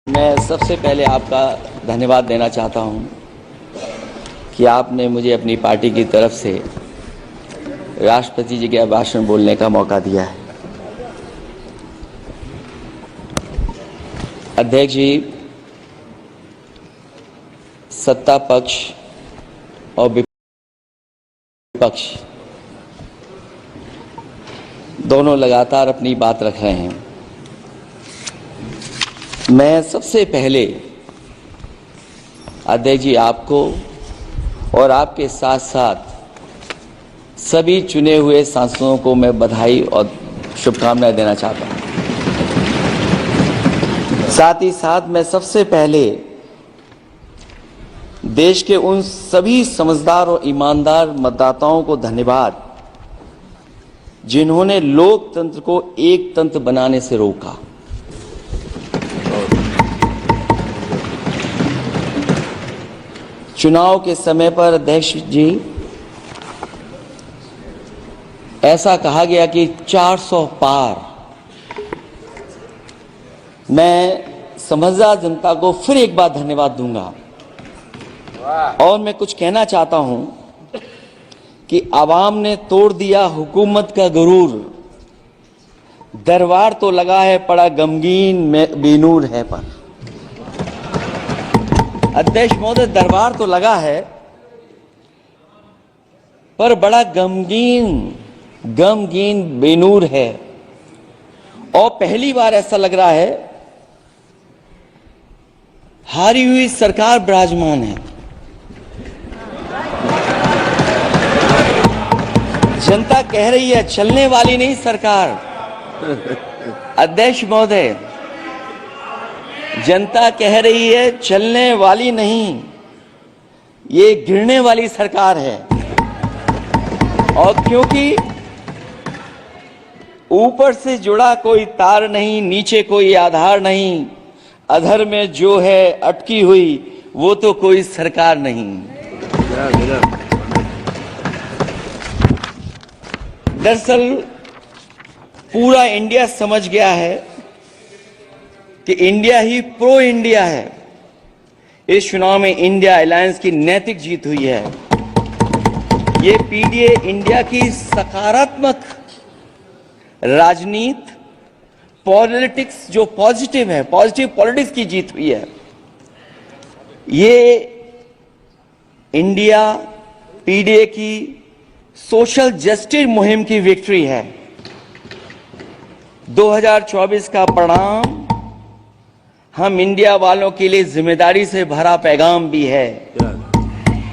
मैं सबसे पहले आपका धन्यवाद देना चाहता हूं कि आपने मुझे अपनी पार्टी की तरफ से राष्ट्रपति जी का भाषण बोलने का मौका दिया है। अध्यक्ष जी, सत्ता पक्ष और विपक्ष दोनों लगातार अपनी बात रख रहे हैं। मैं सबसे पहले अध्यक्ष जी आपको और आपके साथ साथ सभी चुने हुए सांसदों को मैं बधाई और शुभकामनाएं देना चाहता हूं। साथ ही साथ मैं सबसे पहले देश के उन सभी समझदार और ईमानदार मतदाताओं को धन्यवाद जिन्होंने लोकतंत्र को एक तंत्र बनाने से रोका। चुनाव के समय पर अध्यक्ष जी ऐसा कहा गया कि 400 पार। मैं समझदार जनता को फिर एक बार धन्यवाद दूंगा और मैं कुछ कहना चाहता हूं कि आवाम ने तोड़ दिया हुकूमत का गुरूर। दरबार तो लगा है पड़ा गमगीन में बेनूर है पर। अध्यक्ष महोदय, दरबार तो लगा है पर बड़ा गमगीन बेनूर है। और पहली बार ऐसा लग रहा है हारी हुई सरकार विराजमान है। जनता कह रही है चलने वाली नहीं सरकार। अध्यक्ष महोदय, जनता कह रही है चलने वाली नहीं, ये गिरने वाली सरकार है। और क्योंकि ऊपर से जुड़ा कोई तार नहीं, नीचे कोई आधार नहीं, अधर में जो है अटकी हुई वो तो कोई सरकार नहीं। दरअसल पूरा इंडिया समझ गया है कि इंडिया ही प्रो इंडिया है। इस चुनाव में इंडिया अलायंस की नैतिक जीत हुई है। ये पीडीए इंडिया की सकारात्मक राजनीति, पॉलिटिक्स जो पॉजिटिव है, पॉजिटिव पॉलिटिक्स की जीत हुई है। ये इंडिया पीडीए की सोशल जस्टिस मुहिम की विक्ट्री है। 2024 का परिणाम हम इंडिया वालों के लिए जिम्मेदारी से भरा पैगाम भी है।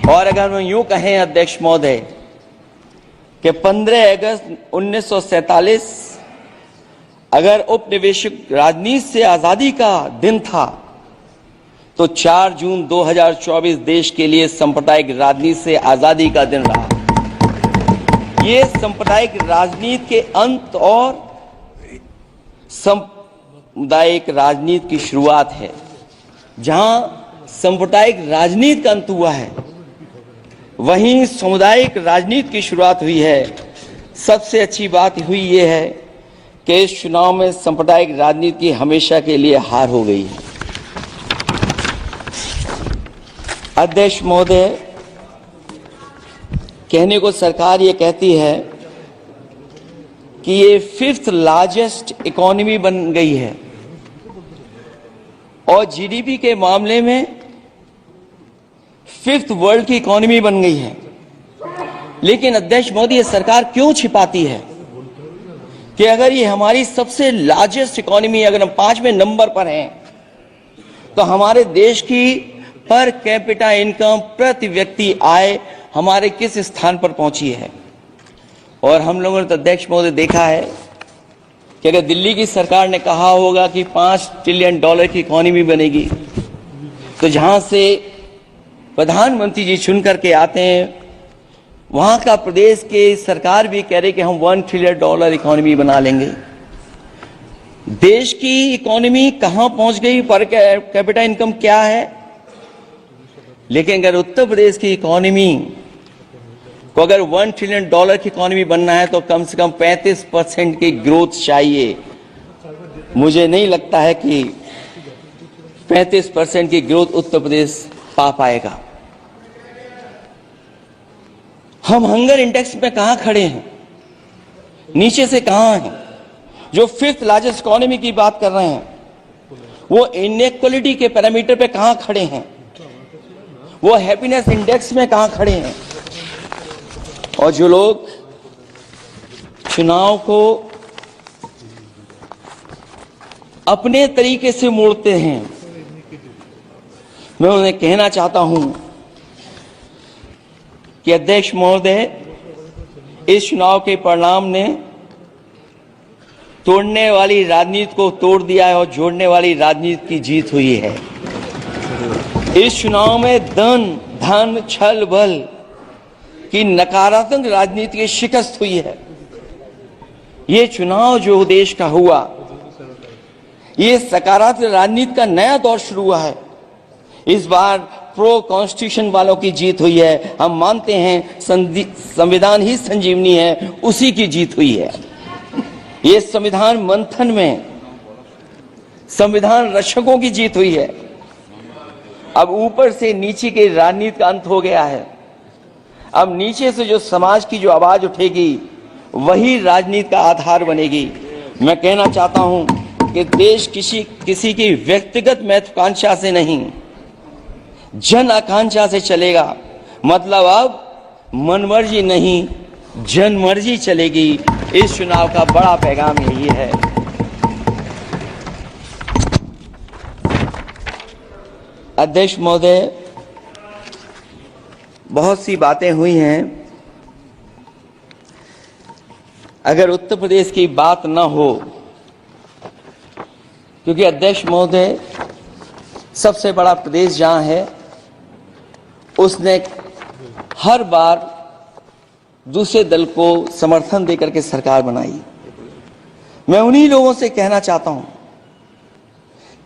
और अगर हम यूं कहें अध्यक्ष महोदय कि 15 अगस्त 1947 अगर उपनिवेशिक राजनीति से आजादी का दिन था तो 4 जून 2024 देश के लिए सांप्रदायिक राजनीति से आजादी का दिन रहा। ये सांप्रदायिक राजनीति के अंत और सामुदायिक राजनीति की शुरुआत है। जहां सांप्रदायिक राजनीति का अंत हुआ है वहीं सामुदायिक राजनीति की शुरुआत हुई है। सबसे अच्छी बात हुई ये है कि इस चुनाव में सांप्रदायिक राजनीति की हमेशा के लिए हार हो गई है। अध्यक्ष महोदय, कहने को सरकार ये कहती है कि ये 5th लार्जेस्ट इकोनॉमी बन गई है और जीडीपी के मामले में 5th वर्ल्ड की इकोनॉमी बन गई है। लेकिन अध्यक्ष मोदी, ये सरकार क्यों छिपाती है कि अगर ये हमारी सबसे लार्जेस्ट इकोनॉमी, अगर हम 5वें नंबर पर हैं, तो हमारे देश की पर कैपिटा इनकम, प्रति व्यक्ति आय हमारे किस स्थान पर पहुंची है। और हम लोगों ने तो अध्यक्ष महोदय देखा है कि अगर दिल्ली की सरकार ने कहा होगा कि $5 ट्रिलियन की इकोनॉमी बनेगी, तो जहां से प्रधानमंत्री जी चुन करके आते हैं वहां का प्रदेश के सरकार भी कह रहे कि हम $1 ट्रिलियन इकोनॉमी बना लेंगे। देश की इकोनॉमी कहां पहुंच गई, पर कैपिटा इनकम क्या है। लेकिन अगर उत्तर प्रदेश की इकोनॉमी को अगर $1 ट्रिलियन की इकोनॉमी बनना है तो कम से कम 35% की ग्रोथ चाहिए। मुझे नहीं लगता है कि 35% की ग्रोथ उत्तर प्रदेश पा पाएगा। हम हंगर इंडेक्स में कहां खड़े हैं, नीचे से कहां हैं। जो 5th लार्जेस्ट इकोनॉमी की बात कर रहे हैं, वो इनइक्वालिटी के पैरामीटर पे कहां खड़े हैं, वो हैप्पीनेस इंडेक्स में कहां खड़े हैं। और जो लोग चुनाव को अपने तरीके से मोड़ते हैं, मैं उन्हें कहना चाहता हूं कि अध्यक्ष महोदय, इस चुनाव के परिणाम ने तोड़ने वाली राजनीति को तोड़ दिया है और जोड़ने वाली राजनीति की जीत हुई है। इस चुनाव में धन छल बल की नकारात्मक राजनीति की शिकस्त हुई है। ये चुनाव जो देश का हुआ, ये सकारात्मक राजनीति का नया दौर शुरू हुआ है। इस बार प्रो कॉन्स्टिट्यूशन वालों की जीत हुई है। हम मानते हैं संविधान ही संजीवनी है, उसी की जीत हुई है। ये संविधान मंथन में संविधान रक्षकों की जीत हुई है। अब ऊपर से नीचे की राजनीति का अंत हो गया है। अब नीचे से जो समाज की जो आवाज उठेगी, वही राजनीति का आधार बनेगी। मैं कहना चाहता हूं कि देश किसी की व्यक्तिगत महत्वाकांक्षा से नहीं, जन आकांक्षा से चलेगा। मतलब अब मनमर्जी नहीं, जनमर्जी चलेगी। इस चुनाव का बड़ा पैगाम यही है। अध्यक्ष महोदय, बहुत सी बातें हुई हैं। अगर उत्तर प्रदेश की बात न हो, क्योंकि अध्यक्ष महोदय सबसे बड़ा प्रदेश जहां है, उसने हर बार दूसरे दल को समर्थन देकर के सरकार बनाई। मैं उन्हीं लोगों से कहना चाहता हूं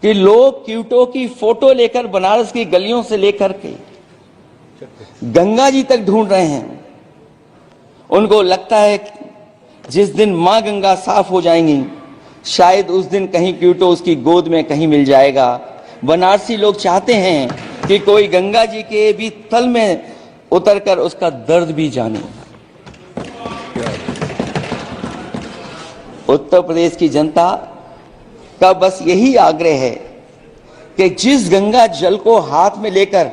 कि लोग क्यूटो की फोटो लेकर बनारस की गलियों से लेकर के गंगा जी तक ढूंढ रहे हैं। उनको लगता है कि जिस दिन मां गंगा साफ हो जाएंगी, शायद उस दिन कहीं क्यूटो उसकी गोद में कहीं मिल जाएगा। बनारसी लोग चाहते हैं कि कोई गंगा जी के भी तल में उतरकर उसका दर्द भी जाने। उत्तर प्रदेश की जनता का बस यही आग्रह है कि जिस गंगा जल को हाथ में लेकर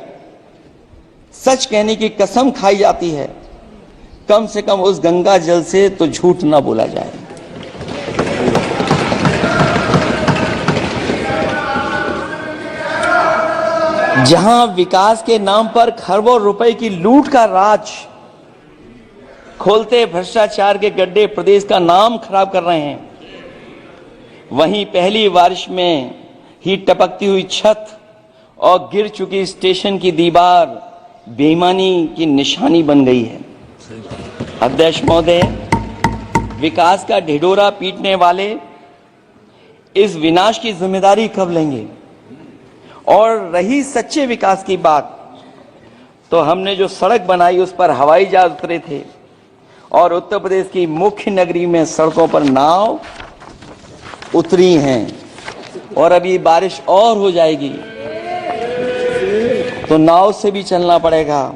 सच कहने की कसम खाई जाती है, कम से कम उस गंगा जल से तो झूठ ना बोला जाए। जहां विकास के नाम पर खरबों रुपए की लूट का राज खोलते भ्रष्टाचार के गड्ढे प्रदेश का नाम खराब कर रहे हैं, वहीं पहली बारिश में ही टपकती हुई छत और गिर चुकी स्टेशन की दीवार बेईमानी की निशानी बन गई है। अध्यक्ष महोदय, विकास का ढिढोरा पीटने वाले इस विनाश की जिम्मेदारी कब लेंगे? और रही सच्चे विकास की बात, तो हमने जो सड़क बनाई उस पर हवाई जहाज उतरे थे और उत्तर प्रदेश की मुख्य नगरी में सड़कों पर नाव उतरी हैं। और अभी बारिश और हो जाएगी तो नाव से भी चलना पड़ेगा।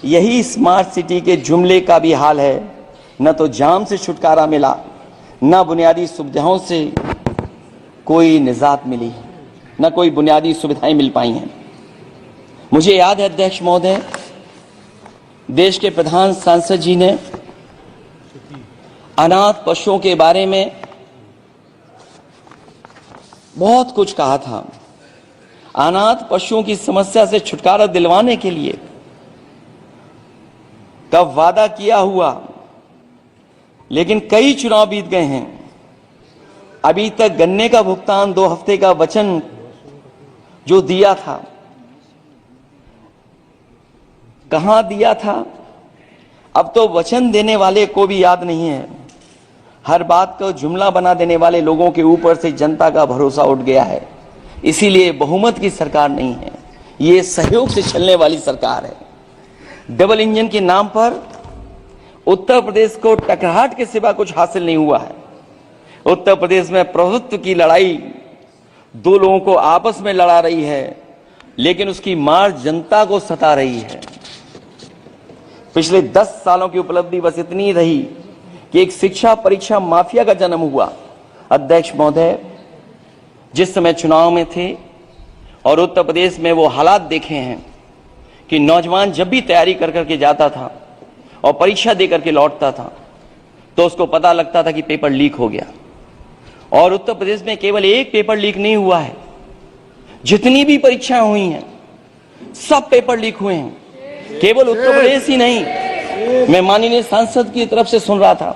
यही स्मार्ट सिटी के जुमले का भी हाल है। न तो जाम से छुटकारा मिला, न बुनियादी सुविधाओं से कोई निजात मिली, न कोई बुनियादी सुविधाएं मिल पाई हैं। मुझे याद है अध्यक्ष महोदय, देश के प्रधान सांसद जी ने अनाथ पशुओं के बारे में बहुत कुछ कहा था। अनाथ पशुओं की समस्या से छुटकारा दिलवाने के लिए कब वादा किया हुआ, लेकिन कई चुनाव बीत गए हैं, अभी तक गन्ने का भुगतान 2 हफ्ते का वचन जो दिया था, कहां दिया था? अब तो वचन देने वाले को भी याद नहीं है। हर बात को जुमला बना देने वाले लोगों के ऊपर से जनता का भरोसा उठ गया है। इसीलिए बहुमत की सरकार नहीं है, ये सहयोग से चलने वाली सरकार है। डबल इंजन के नाम पर उत्तर प्रदेश को टकराहट के सिवा कुछ हासिल नहीं हुआ है। उत्तर प्रदेश में प्रभुत्व की लड़ाई दो लोगों को आपस में लड़ा रही है, लेकिन उसकी मार जनता को सता रही है। पिछले 10 सालों की उपलब्धि बस इतनी रही कि एक शिक्षा परीक्षा माफिया का जन्म हुआ। अध्यक्ष महोदय, जिस समय चुनाव में थे और उत्तर प्रदेश में वो हालात देखे हैं कि नौजवान जब भी तैयारी कर करके जाता था और परीक्षा दे करके लौटता था तो उसको पता लगता था कि पेपर लीक हो गया। और उत्तर प्रदेश में केवल एक पेपर लीक नहीं हुआ है, जितनी भी परीक्षाएं हुई हैं सब पेपर लीक हुए हैं। केवल उत्तर प्रदेश ही नहीं, मैं माननीय सांसद की तरफ से सुन रहा था,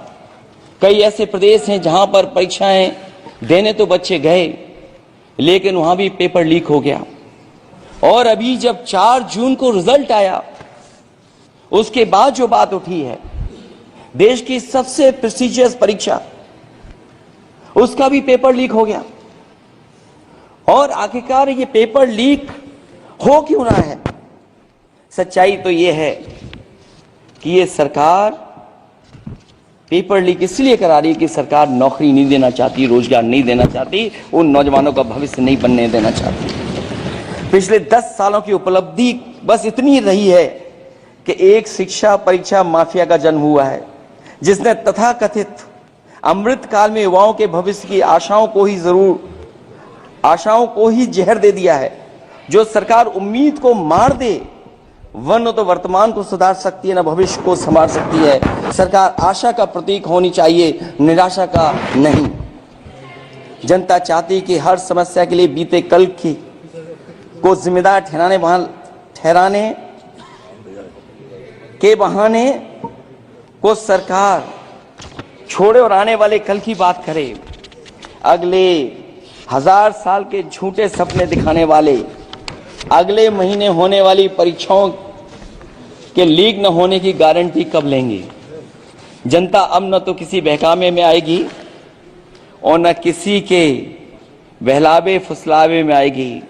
कई ऐसे प्रदेश हैं जहां पर परीक्षाएं देने तो बच्चे गए लेकिन वहां भी पेपर लीक हो गया। और अभी जब 4 जून को रिजल्ट आया, उसके बाद जो बात उठी है, देश की सबसे प्रेस्टिजियस परीक्षा, उसका भी पेपर लीक हो गया। और आखिरकार ये पेपर लीक हो क्यों रहा है? सच्चाई तो ये है कि ये सरकार पेपर लीक इसलिए करा रही है कि सरकार नौकरी नहीं देना चाहती, रोजगार नहीं देना चाहती, उन नौजवानों का भविष्य नहीं बनने देना चाहती। पिछले 10 सालों की उपलब्धि बस इतनी रही है कि एक शिक्षा परीक्षा माफिया का जन्म हुआ है, जिसने तथाकथित अमृत काल में युवाओं के भविष्य की आशाओं को ही जहर दे दिया है। जो सरकार उम्मीद को मार दे, वह न तो वर्तमान को सुधार सकती है न भविष्य को संभाल सकती है। सरकार आशा का प्रतीक होनी चाहिए, निराशा का नहीं। जनता चाहती कि हर समस्या के लिए बीते कल की को जिम्मेदार ठहराने के बहाने को सरकार छोड़े और आने वाले कल की बात करे। अगले 1000 साल के झूठे सपने दिखाने वाले, अगले महीने होने वाली परीक्षाओं के लीक न होने की गारंटी कब लेंगे? जनता अब न तो किसी बहकावे में आएगी और न किसी के बहलावे फुसलावे में आएगी।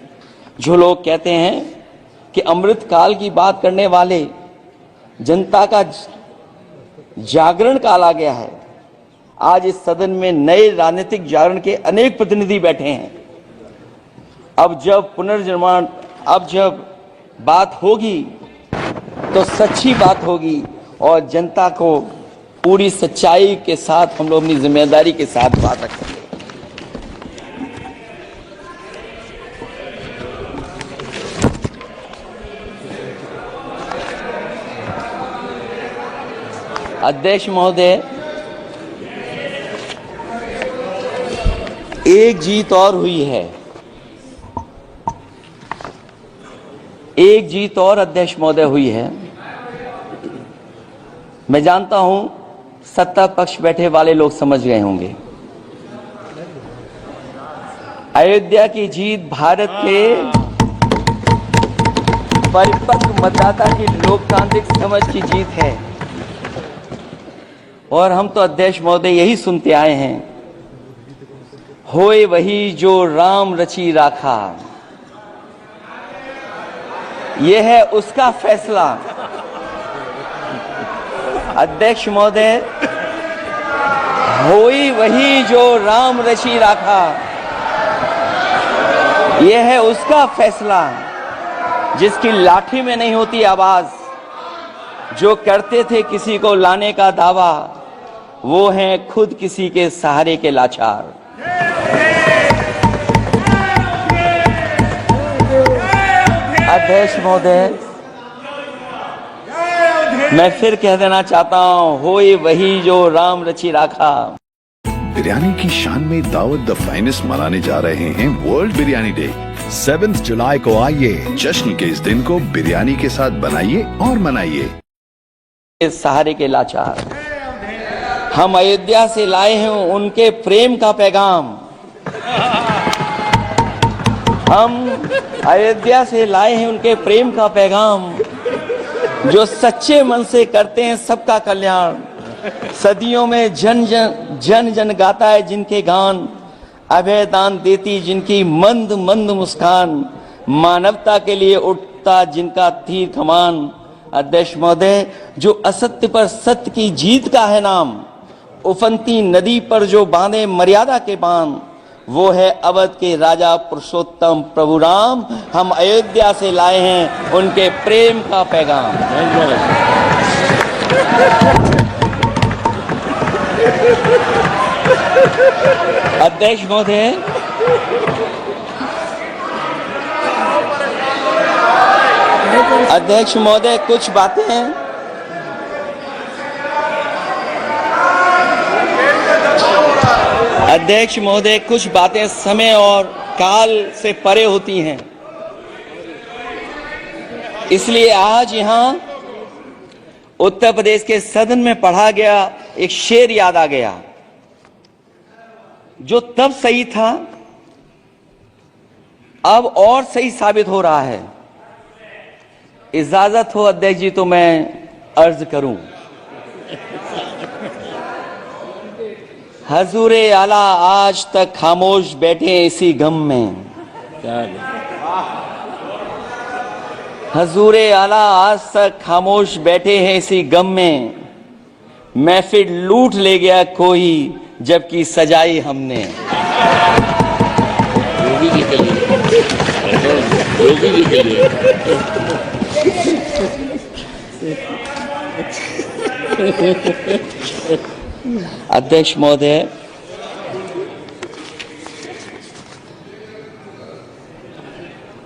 जो लोग कहते हैं कि अमृत काल की बात करने वाले, जनता का जागरण काल आ गया है। आज इस सदन में नए राजनीतिक जागरण के अनेक प्रतिनिधि बैठे हैं। अब जब बात होगी तो सच्ची बात होगी और जनता को पूरी सच्चाई के साथ हम लोग अपनी जिम्मेदारी के साथ बात रखेंगे। अध्यक्ष महोदय, एक जीत और हुई है, एक जीत और अध्यक्ष महोदय हुई है। मैं जानता हूं सत्ता पक्ष बैठे वाले लोग समझ गए होंगे। अयोध्या की जीत भारत के परिपक्व मतदाता की लोकतांत्रिक समझ की जीत है। और हम तो अध्यक्ष महोदय यही सुनते आए हैं, होए वही जो राम रची राखा, यह है उसका फैसला। अध्यक्ष महोदय, होई वही जो राम रची राखा, यह है उसका फैसला। जिसकी लाठी में नहीं होती आवाज, जो करते थे किसी को लाने का दावा, वो हैं खुद किसी के सहारे के लाचार। अध्यक्ष महोदय, मैं फिर कह देना चाहता हूं, होए वही जो राम रची राखा। बिरयानी की शान में दावत द फाइनेस्ट मनाने जा रहे हैं वर्ल्ड बिरयानी डे। 7 जुलाई को आइए, जश्न के इस दिन को बिरयानी के साथ बनाइए और मनाइए। इस सहारे के लाचार, हम अयोध्या से लाए हैं उनके प्रेम का पैगाम। हम अयोध्या से लाए हैं उनके प्रेम का पैगाम, जो सच्चे मन से करते हैं सबका कल्याण। सदियों में जन जन गाता है जिनके गान, अभय दान देती जिनकी मंद मंद मुस्कान, मानवता के लिए उठता जिनका तीर कमान। अध्यक्ष महोदय, जो असत्य पर सत्य की जीत का है नाम, उफनती नदी पर जो बांधे मर्यादा के बांध, वो है अवध के राजा पुरुषोत्तम प्रभु राम। हम अयोध्या से लाए हैं उनके प्रेम का पैगाम। अध्यक्ष महोदय, अध्यक्ष महोदय, कुछ बातें हैं। अध्यक्ष महोदय, कुछ बातें समय और काल से परे होती हैं, इसलिए आज यहां उत्तर प्रदेश के सदन में पढ़ा गया एक शेर याद आ गया, जो तब सही था अब और सही साबित हो रहा है। इजाजत हो अध्यक्ष जी तो मैं अर्ज करूं। हजूरे आला आज तक खामोश बैठे इसी गम में, हजूरे आला आज तक खामोश बैठे हैं इसी गम में, महफिल लूट ले गया कोई जबकि सजाई हमने। योगी जी के लिए, योगी जी के लिए। अध्यक्ष महोदय,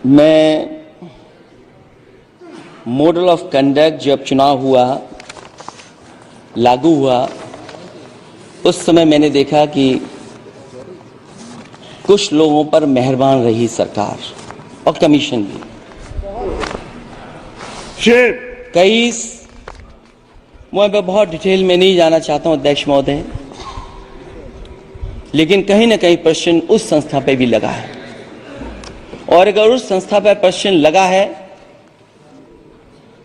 मैं मॉडल ऑफ कंडक्ट जब चुनाव हुआ, लागू हुआ, उस समय मैंने देखा कि कुछ लोगों पर मेहरबान रही सरकार और कमीशन भी। कई, मैं बहुत डिटेल में नहीं जाना चाहता हूं अध्यक्ष महोदय, लेकिन कहीं ना कहीं प्रश्न उस संस्था पे भी लगा है, और अगर उस संस्था पर प्रश्न लगा है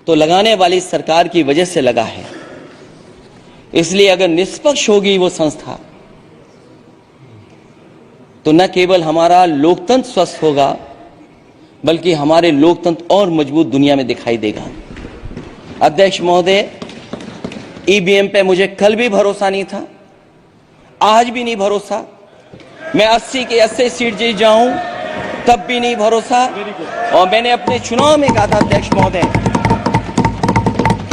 तो लगाने वाली सरकार की वजह से लगा है। इसलिए अगर निष्पक्ष होगी वो संस्था तो न केवल हमारा लोकतंत्र स्वस्थ होगा, बल्कि हमारे लोकतंत्र और मजबूत दुनिया में दिखाई देगा। अध्यक्ष महोदय, ईवीएम पे मुझे कल भी भरोसा नहीं था, आज भी नहीं भरोसा। मैं 80 के 80 सीट जीत जाऊं तब भी नहीं भरोसा। और मैंने अपने चुनाव में कहा था अध्यक्ष महोदय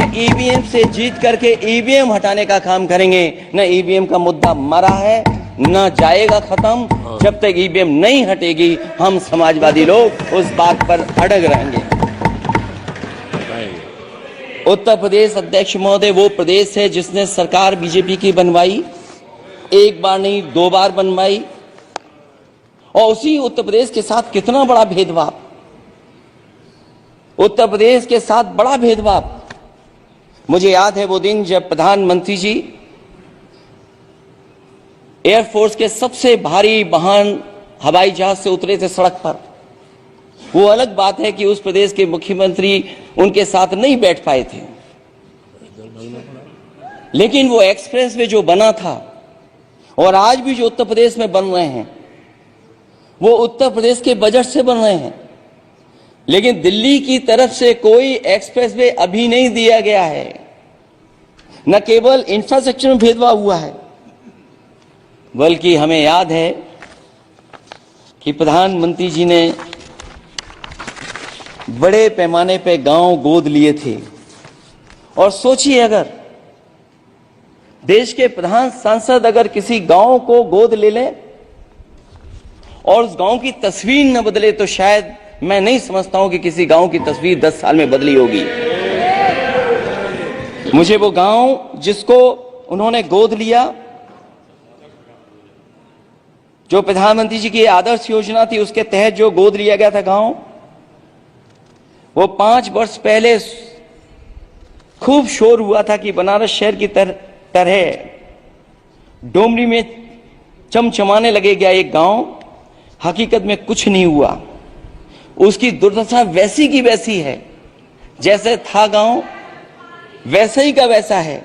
कि ईवीएम से जीत करके ईवीएम हटाने का काम करेंगे। न ईवीएम का मुद्दा मरा है, न जाएगा खत्म। जब तक ईवीएम नहीं हटेगी हम समाजवादी लोग उस बात पर अड़ग रहेंगे। उत्तर प्रदेश अध्यक्ष महोदय वो प्रदेश है जिसने सरकार बीजेपी की बनवाई, एक बार नहीं 2 बार बनवाई, और उसी उत्तर प्रदेश के साथ कितना बड़ा भेदभाव, उत्तर प्रदेश के साथ बड़ा भेदभाव। मुझे याद है वो दिन जब प्रधानमंत्री जी एयरफोर्स के सबसे भारी वाहन हवाई जहाज से उतरे थे सड़क पर। वो अलग बात है कि उस प्रदेश के मुख्यमंत्री उनके साथ नहीं बैठ पाए थे, लेकिन वो एक्सप्रेस वे जो बना था और आज भी जो उत्तर प्रदेश में बन रहे हैं वो उत्तर प्रदेश के बजट से बन रहे हैं। लेकिन दिल्ली की तरफ से कोई एक्सप्रेस वे अभी नहीं दिया गया है। न केवल इंफ्रास्ट्रक्चर में भेदभाव हुआ है, बल्कि हमें याद है कि प्रधानमंत्री जी ने बड़े पैमाने पे गांव गोद लिए थे। और सोचिए, अगर देश के प्रधान सांसद अगर किसी गांव को गोद ले ले और उस गांव की तस्वीर न बदले, तो शायद मैं नहीं समझता हूं कि किसी गांव की तस्वीर 10 साल में बदली होगी। मुझे वो गांव जिसको उन्होंने गोद लिया, जो प्रधानमंत्री जी की आदर्श योजना थी उसके तहत जो गोद लिया गया था गांव, वो 5 वर्ष पहले खूब शोर हुआ था कि बनारस शहर की तरह डोमरी में चमचमाने लगेगा एक गांव। हकीकत में कुछ नहीं हुआ। उसकी दुर्दशा वैसी की वैसी है, जैसे था गांव वैसा ही का वैसा है।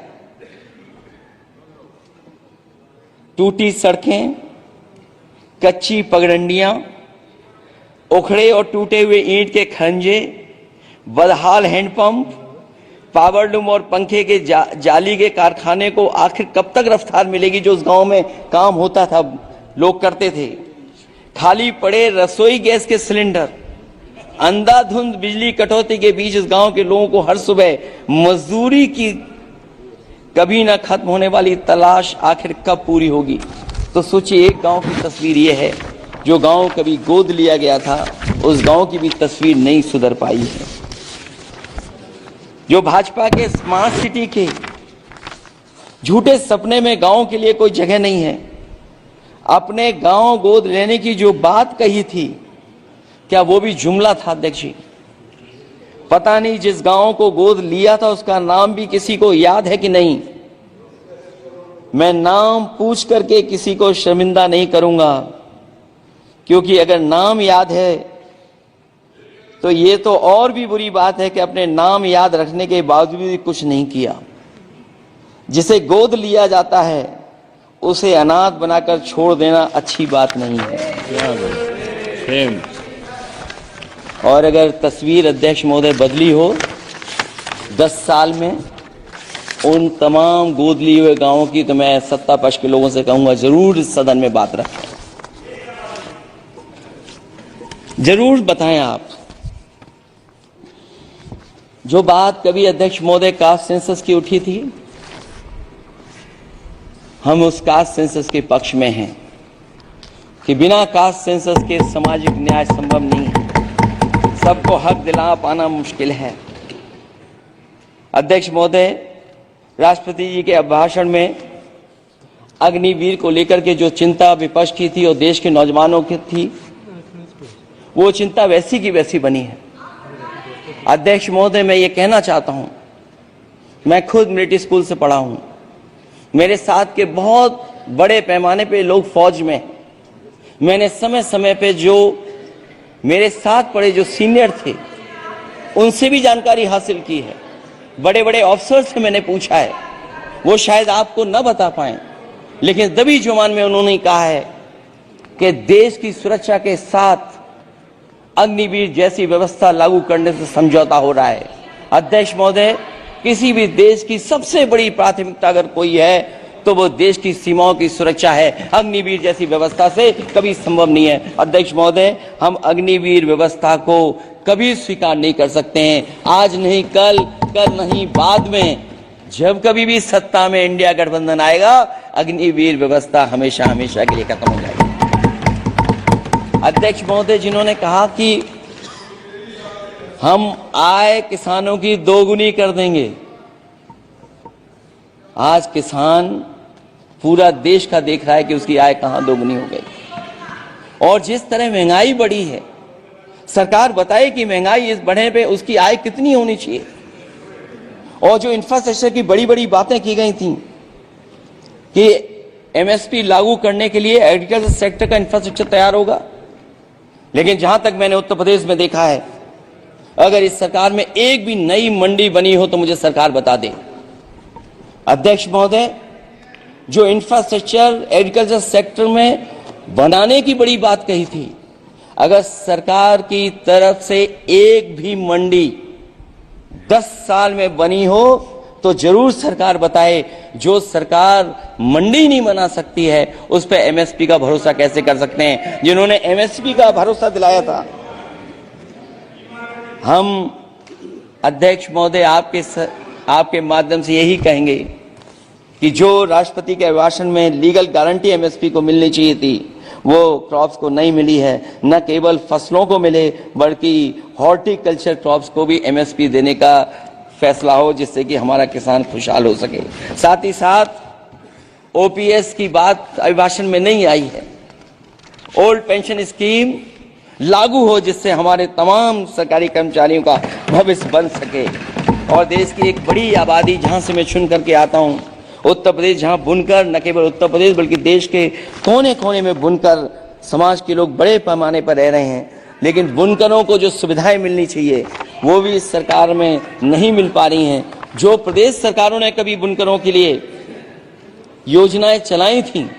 टूटी सड़कें, कच्ची पगडंडियां, उखड़े और टूटे हुए ईंट के खंजे, बदहाल हैंडपंप, पावरलूम और पंखे के जाली के कारखाने को आखिर कब तक रफ्तार मिलेगी जो उस गांव में काम होता था, लोग करते थे। खाली पड़े रसोई गैस के सिलेंडर, अंधाधुंध बिजली कटौती के बीच इस गांव के लोगों को हर सुबह मजदूरी की कभी ना खत्म होने वाली तलाश आखिर कब पूरी होगी। तो सोचिए, एक गांव की तस्वीर यह है, जो गांव कभी गोद लिया गया था उस गांव की भी तस्वीर नहीं सुधर पाई है। जो भाजपा के स्मार्ट सिटी के झूठे सपने में गांव के लिए कोई जगह नहीं है। अपने गांव गोद लेने की जो बात कही थी, क्या वो भी जुमला था अध्यक्ष जी? पता नहीं जिस गांव को गोद लिया था उसका नाम भी किसी को याद है कि नहीं। मैं नाम पूछ करके किसी को शर्मिंदा नहीं करूंगा, क्योंकि अगर नाम याद है तो ये तो और भी बुरी बात है कि अपने नाम याद रखने के बावजूद भी कुछ नहीं किया। जिसे गोद लिया जाता है उसे अनाथ बनाकर छोड़ देना अच्छी बात नहीं है। और अगर तस्वीर अध्यक्ष महोदय बदली हो 10 साल में उन तमाम गोद लिए हुए गांवों की, तो मैं सत्ता पक्ष के लोगों से कहूंगा जरूर इस सदन में बात रखें, जरूर बताएं आप। जो बात कभी अध्यक्ष महोदय कास्ट सेंसस की उठी थी, हम उस कास्ट सेंसस के पक्ष में हैं कि बिना कास्ट सेंसस के सामाजिक न्याय संभव नहीं है। सबको हक दिला पाना मुश्किल है। अध्यक्ष महोदय, राष्ट्रपति जी के अभिभाषण में अग्निवीर को लेकर के जो चिंता विपक्ष की थी और देश के नौजवानों की थी, वो चिंता वैसी की वैसी बनी है। अध्यक्ष महोदय, मैं ये कहना चाहता हूं, मैं खुद मिलिट्री स्कूल से पढ़ा हूं, मेरे साथ के बहुत बड़े पैमाने पे लोग फौज में, मैंने समय समय पे जो मेरे साथ पढ़े जो सीनियर थे उनसे भी जानकारी हासिल की है। बड़े बड़े अफसर से मैंने पूछा है, वो शायद आपको न बता पाए, लेकिन दबी जुबान में उन्होंने कहा है कि देश की सुरक्षा के साथ अग्निवीर जैसी व्यवस्था लागू करने से समझौता हो रहा है। अध्यक्ष महोदय, किसी भी देश की सबसे बड़ी प्राथमिकता अगर कोई है तो वो देश की सीमाओं की सुरक्षा है। अग्निवीर जैसी व्यवस्था से कभी संभव नहीं है। अध्यक्ष महोदय, हम अग्निवीर व्यवस्था को कभी स्वीकार नहीं कर सकते हैं। आज नहीं कल, कल नहीं बाद में, जब कभी भी सत्ता में इंडिया गठबंधन आएगा, अग्निवीर व्यवस्था हमेशा हमेशा के लिए खत्म हो जाएगी। अध्यक्ष महोदय, जिन्होंने कहा कि हम आय किसानों की दोगुनी कर देंगे, आज किसान पूरा देश का देख रहा है कि उसकी आय कहां दोगुनी हो गई। और जिस तरह महंगाई बढ़ी है, सरकार बताए कि महंगाई इस बढ़ने पे उसकी आय कितनी होनी चाहिए। और जो इंफ्रास्ट्रक्चर की बड़ी बड़ी बातें की गई थी कि एमएसपी लागू करने के लिए एग्रीकल्चर सेक्टर का इंफ्रास्ट्रक्चर तैयार होगा, लेकिन जहां तक मैंने उत्तर प्रदेश में देखा है, अगर इस सरकार में एक भी नई मंडी बनी हो तो मुझे सरकार बता दे। अध्यक्ष महोदय, जो इंफ्रास्ट्रक्चर एग्रीकल्चर सेक्टर में बनाने की बड़ी बात कही थी, अगर सरकार की तरफ से एक भी मंडी 10 साल में बनी हो तो जरूर सरकार बताए। जो सरकार मंडी नहीं बना सकती है उस पर एमएसपी का भरोसा कैसे कर सकते हैं? जिन्होंने एमएसपी का भरोसा दिलाया था। हम अध्यक्ष महोदय आपके माध्यम से यही कहेंगे कि जो राष्ट्रपति के अभिभाषण में लीगल गारंटी एमएसपी को मिलनी चाहिए थी, वो क्रॉप्स को नहीं मिली है। न केवल फसलों को मिले बल्कि हॉर्टिकल्चर क्रॉप्स को भी एमएसपी देने का फैसला हो, जिससे कि हमारा किसान खुशहाल हो सके। साथ ही साथ ओपीएस की बात अभिभाषण में नहीं आई है। ओल्ड पेंशन स्कीम लागू हो, जिससे हमारे तमाम सरकारी कर्मचारियों का भविष्य बन सके। और देश की एक बड़ी आबादी, जहां से मैं चुन करके आता हूं, उत्तर प्रदेश, जहां बुनकर, न केवल उत्तर प्रदेश बल्कि देश के कोने कोने में बुनकर समाज के लोग बड़े पैमाने पर रह रहे हैं, लेकिन बुनकरों को जो सुविधाएं मिलनी चाहिए वो भी इस सरकार में नहीं मिल पा रही हैं। जो प्रदेश सरकारों ने कभी बुनकरों के लिए योजनाएं चलाई थी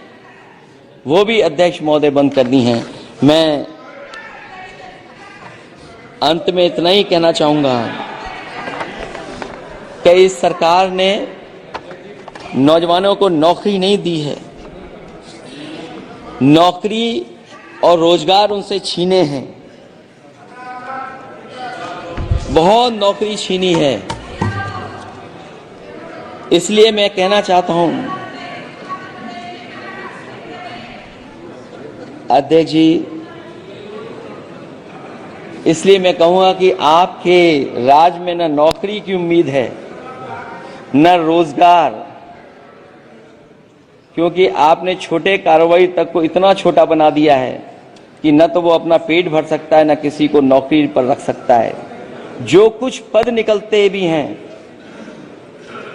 वो भी अध्यक्ष महोदय बंद करनी है। मैं अंत में इतना ही कहना चाहूंगा कि इस सरकार ने नौजवानों को नौकरी नहीं दी है। नौकरी और रोजगार उनसे छीने हैं, बहुत नौकरी छीनी है। इसलिए मैं कहना चाहता हूं अध्यक्ष जी, इसलिए मैं कहूंगा कि आपके राज में न नौकरी की उम्मीद है न रोजगार, क्योंकि आपने छोटे कारोबारी तक को इतना छोटा बना दिया है कि न तो वो अपना पेट भर सकता है न किसी को नौकरी पर रख सकता है। जो कुछ पद निकलते भी हैं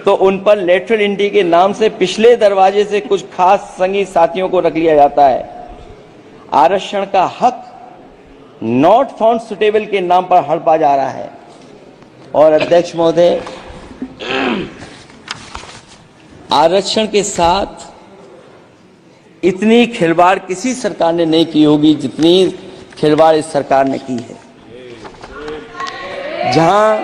तो उन पर लेटरल एंट्री के नाम से पिछले दरवाजे से कुछ खास संगी साथियों को रख लिया जाता है। आरक्षण का हक नॉट फाउंड सुटेबल के नाम पर हड़पा जा रहा है। और अध्यक्ष महोदय, आरक्षण के साथ इतनी खिलवाड़ किसी सरकार ने नहीं की होगी जितनी खिलवाड़ इस सरकार ने की है। जहां